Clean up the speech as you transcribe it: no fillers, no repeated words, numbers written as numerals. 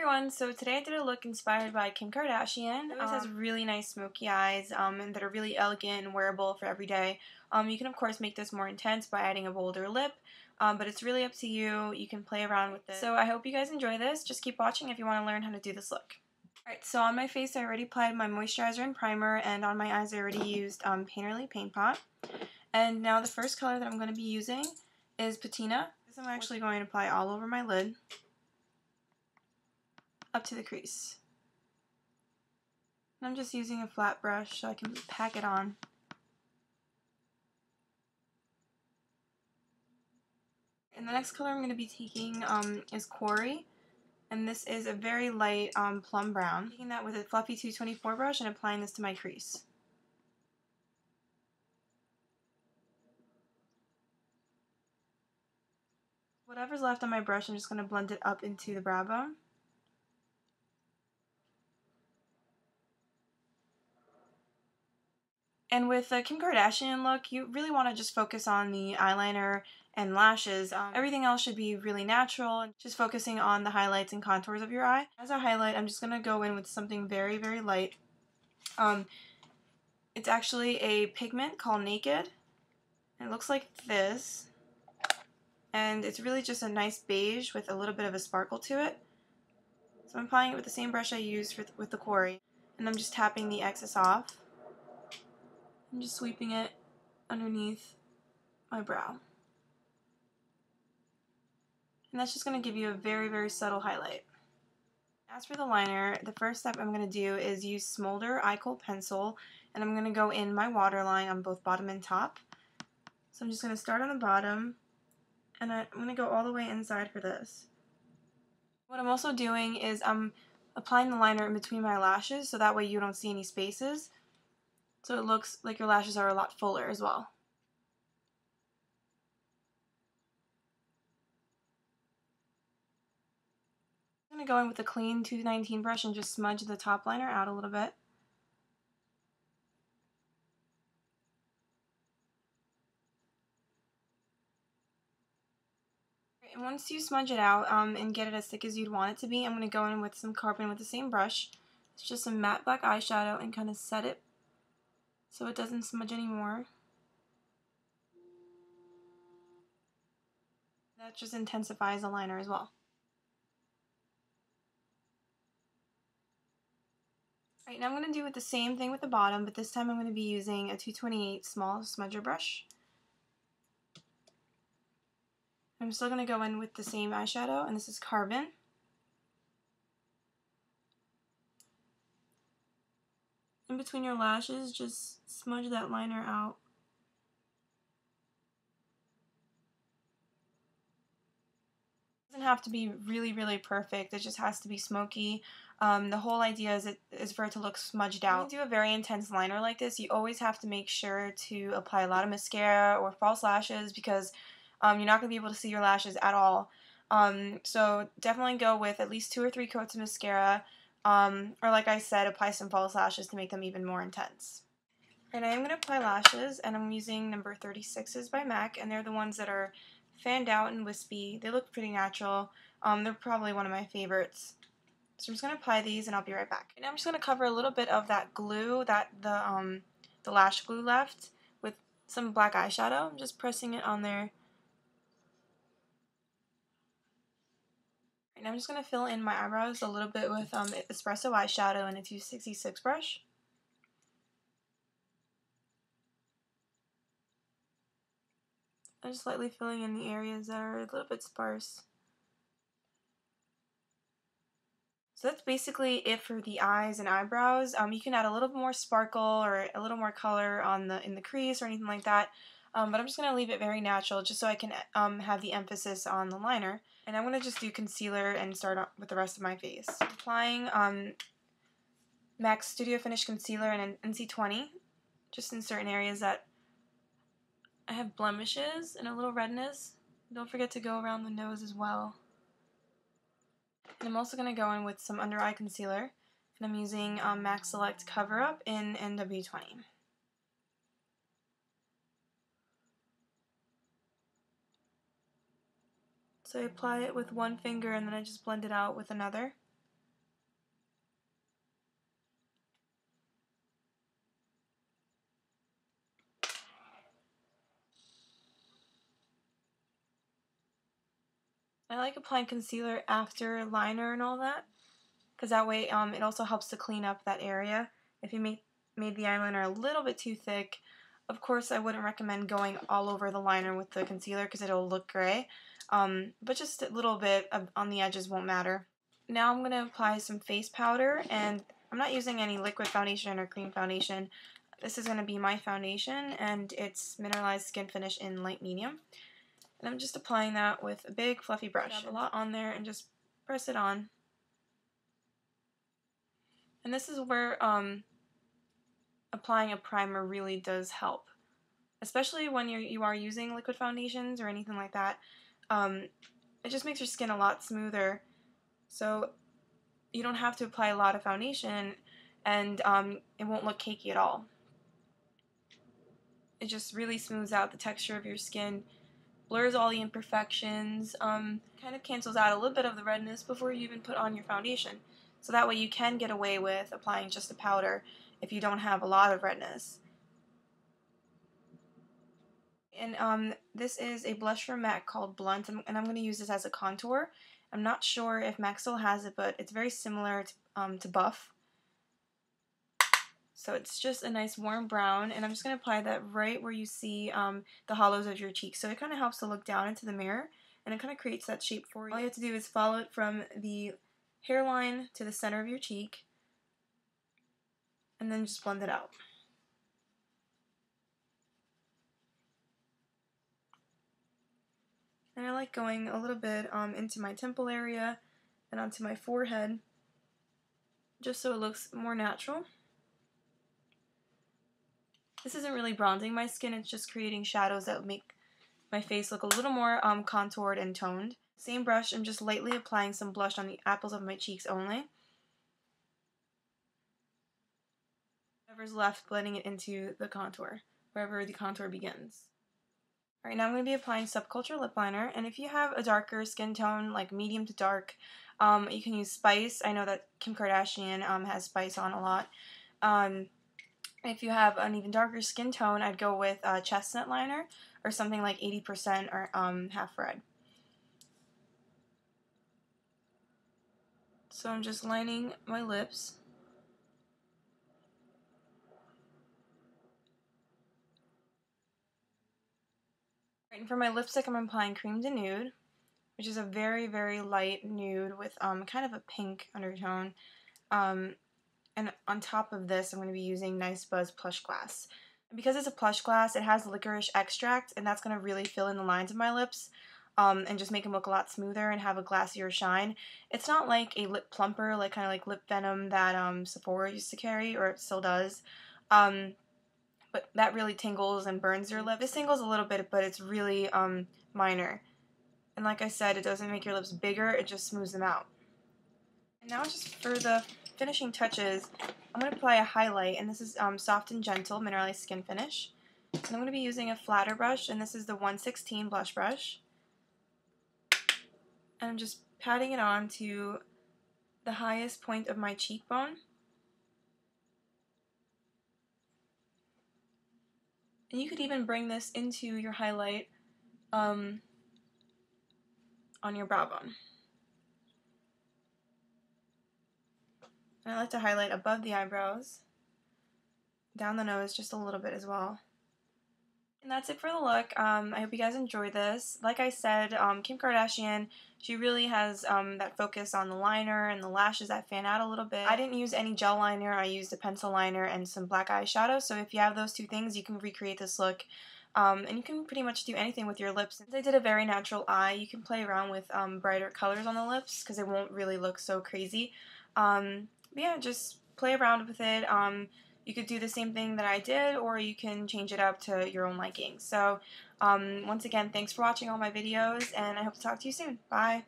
everyone, so today I did a look inspired by Kim Kardashian. It has really nice smoky eyes and that are really elegant and wearable for every day. You can of course make this more intense by adding a bolder lip, but it's really up to you. You can play around with it. So I hope you guys enjoy this. Just keep watching if you want to learn how to do this look. Alright, so on my face I already applied my moisturizer and primer, and on my eyes I already used Painterly Paint Pot. And now the first color that I'm going to be using is Patina. This I'm actually going to apply all over my lid, up to the crease. And I'm just using a flat brush so I can pack it on. And the next color I'm going to be taking is Quarry, and this is a very light plum brown. Taking that with a fluffy 224 brush and applying this to my crease. Whatever's left on my brush, I'm just going to blend it up into the brow bone. And with the Kim Kardashian look, you really want to just focus on the eyeliner and lashes. Everything else should be really natural, just focusing on the highlights and contours of your eye. As a highlight, I'm just going to go in with something very, very light. It's actually a pigment called Naked. It looks like this. And it's really just a nice beige with a little bit of a sparkle to it. So I'm applying it with the same brush I used with the Quarry. And I'm just tapping the excess off. I'm just sweeping it underneath my brow. And that's just going to give you a very, very subtle highlight. As for the liner, the first step I'm going to do is use Smolder Eye Kohl Pencil, and I'm going to go in my waterline on both bottom and top. So I'm just going to start on the bottom, and I'm going to go all the way inside for this. What I'm also doing is I'm applying the liner in between my lashes, so that way you don't see any spaces. So it looks like your lashes are a lot fuller as well. I'm going to go in with a clean 219 brush and just smudge the top liner out a little bit. And once you smudge it out and get it as thick as you'd want it to be, I'm going to go in with some carbon with the same brush. It's just some matte black eyeshadow and kind of set it so it doesn't smudge anymore. That just intensifies the liner as well. Alright, now I'm going to do the same thing with the bottom, but this time I'm going to be using a 228 small smudger brush. I'm still going to go in with the same eyeshadow, and this is Carbon. In between your lashes, just smudge that liner out. It doesn't have to be really, really perfect. It just has to be smoky. The whole idea is for it to look smudged out. When you do a very intense liner like this, you always have to make sure to apply a lot of mascara or false lashes, because you're not going to be able to see your lashes at all. So definitely go with at least 2 or 3 coats of mascara, or like I said, apply some false lashes to make them even more intense. And I am going to apply lashes, and I'm using number 36s by MAC, and they're the ones that are fanned out and wispy. They look pretty natural. They're probably one of my favorites. So I'm just going to apply these, and I'll be right back. And I'm just going to cover a little bit of that glue, that the lash glue left, with some black eyeshadow. I'm just pressing it on there. And I'm just going to fill in my eyebrows a little bit with espresso eyeshadow and a 266 brush. I'm just lightly filling in the areas that are a little bit sparse. So that's basically it for the eyes and eyebrows. You can add a little more sparkle or a little more color in the crease or anything like that. But I'm just going to leave it very natural just so I can have the emphasis on the liner. And I'm going to just do concealer and start with the rest of my face. Applying MAC Studio Finish Concealer in an NC20, just in certain areas that I have blemishes and a little redness. Don't forget to go around the nose as well. And I'm also going to go in with some under eye concealer, and I'm using MAC Select Cover Up in NW20. So I apply it with one finger and then I just blend it out with another. I like applying concealer after liner and all that, because that way it also helps to clean up that area. If you made the eyeliner a little bit too thick, of course I wouldn't recommend going all over the liner with the concealer because it'll look gray, but just a little bit on the edges won't matter. Now I'm going to apply some face powder, and I'm not using any liquid foundation or cream foundation. This is going to be my foundation, and it's Mineralized Skin Finish in light medium. And I'm just applying that with a big fluffy brush. Have a lot on there and just press it on. And this is where applying a primer really does help, especially when you are using liquid foundations or anything like that. It just makes your skin a lot smoother, so you don't have to apply a lot of foundation, and it won't look cakey at all. It just really smooths out the texture of your skin, blurs all the imperfections, kind of cancels out a little bit of the redness before you even put on your foundation. So that way you can get away with applying just a powder if you don't have a lot of redness. And this is a blush from MAC called Blunt, and I'm going to use this as a contour. I'm not sure if MAC still has it, but it's very similar to Buff. So it's just a nice warm brown, and I'm just going to apply that right where you see the hollows of your cheeks. So it kind of helps to look down into the mirror, and it kind of creates that shape for you. All you have to do is follow it from the hairline to the center of your cheek, and then just blend it out. And I like going a little bit into my temple area and onto my forehead, just so it looks more natural. This isn't really bronzing my skin, it's just creating shadows that make my face look a little more contoured and toned. Same brush, I'm just lightly applying some blush on the apples of my cheeks only. Whatever's left, blending it into the contour, wherever the contour begins. Alright, now I'm going to be applying Subculture Lip Liner, and if you have a darker skin tone, like medium to dark, you can use Spice. I know that Kim Kardashian has Spice on a lot. If you have an even darker skin tone, I'd go with Chestnut Liner, or something like 80% or half red. So I'm just lining my lips. And for my lipstick, I'm applying Cream de Nude, which is a very, very light nude with kind of a pink undertone. And on top of this, I'm going to be using Nice Buzz Plush Glass. And because it's a plush glass, it has licorice extract, and that's going to really fill in the lines of my lips and just make them look a lot smoother and have a glassier shine. It's not like a lip plumper, like kind of like lip venom that Sephora used to carry, or it still does. But that really tingles and burns your lip. This tingles a little bit, but it's really minor. And like I said, it doesn't make your lips bigger, it just smooths them out. And now just for the finishing touches, I'm going to apply a highlight, and this is Soft and Gentle Mineralized Skin Finish. And I'm going to be using a flatter brush, and this is the 116 blush brush. And I'm just patting it on to the highest point of my cheekbone. And you could even bring this into your highlight on your brow bone. And I like to highlight above the eyebrows, down the nose just a little bit as well. And that's it for the look. I hope you guys enjoyed this. Like I said, Kim Kardashian, she really has that focus on the liner and the lashes that fan out a little bit. I didn't use any gel liner. I used a pencil liner and some black eyeshadow. So if you have those two things, you can recreate this look. And you can pretty much do anything with your lips. Since I did a very natural eye, you can play around with brighter colors on the lips because it won't really look so crazy. But yeah, just play around with it. You could do the same thing that I did, or you can change it up to your own liking. So once again, thanks for watching all my videos, and I hope to talk to you soon. Bye!